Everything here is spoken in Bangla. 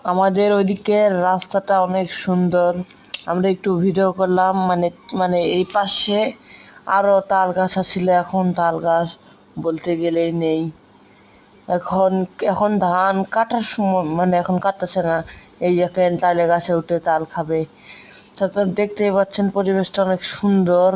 আমাদের ওইদিকের রাস্তাটা অনেক সুন্দর। আমরা একটু ভিডিও করলাম, মানে মানে এই পাশে আরো তাল গাছ ছিল, এখন তাল গাছ বলতে গেলেই নেই। এখন এখন ধান কাটার সময়, মানে এখন কাটতেছে না। এই দেখেন তালে গাছে উঠে তাল খাবে। তারপর দেখতেই পাচ্ছেন পরিবেশটা অনেক সুন্দর।